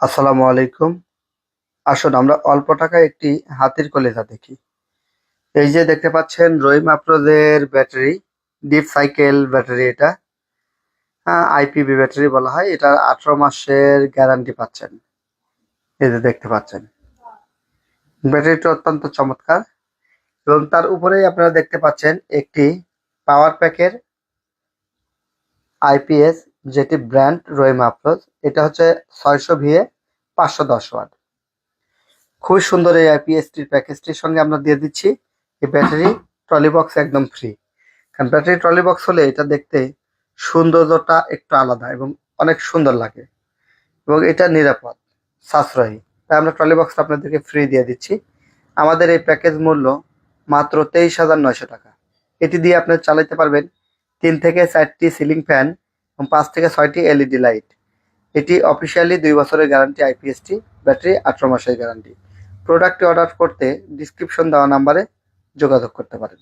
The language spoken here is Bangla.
আসসালামু আলাইকুম। আসুন আমরা অল্প টাকায় একটি হাতির কলিজা দেখি। এই যে দেখতে পাচ্ছেন রহিম আফরোজের ব্যাটারি, ডিপ সাইকেল ব্যাটারি এটা। আইপিবি ব্যাটারি বলা হয়। এটার 18 মাসের গ্যারান্টি পাচ্ছেন। এই যে দেখতে পাচ্ছেন। ব্যাটারিটা অত্যন্ত চমৎকার এবং তার উপরেই আপনারা দেখতে পাচ্ছেন একটি পাওয়ার প্যাকের আইপিএস, যেটি ব্র্যান্ড রহিম আফরোজ। এটা হচ্ছে 600 ভিএ 510 ওয়াট। খুবই সুন্দর এই আইপিএসটির প্যাকেজটির সঙ্গে আমরা দিয়ে দিচ্ছি এই ব্যাটারি ট্রলি বক্স একদম ফ্রি। কারণ ব্যাটারি ট্রলি বক্স হলে এটা দেখতে সৌন্দর্যটা একটু আলাদা এবং অনেক সুন্দর লাগে এবং এটা নিরাপদ, সাশ্রয়ী। তাই আমরা ট্রলি বক্সটা আপনাদেরকে ফ্রি দিয়ে দিচ্ছি। আমাদের এই প্যাকেজ মূল্য মাত্র 23,900 টাকা। এটি দিয়ে আপনি চালাতে পারবেন 3 থেকে 4টি সিলিং ফ্যান এবং 5 থেকে 6টি এলইডি লাইট। এটি অফিসিয়ালি 2 বছরের গ্যারান্টি আইপিএসটি, ব্যাটারি 18 মাসের গ্যারান্টি। প্রোডাক্টটি অর্ডার করতে ডিসক্রিপশন দেওয়া নাম্বারে যোগাযোগ করতে পারেন।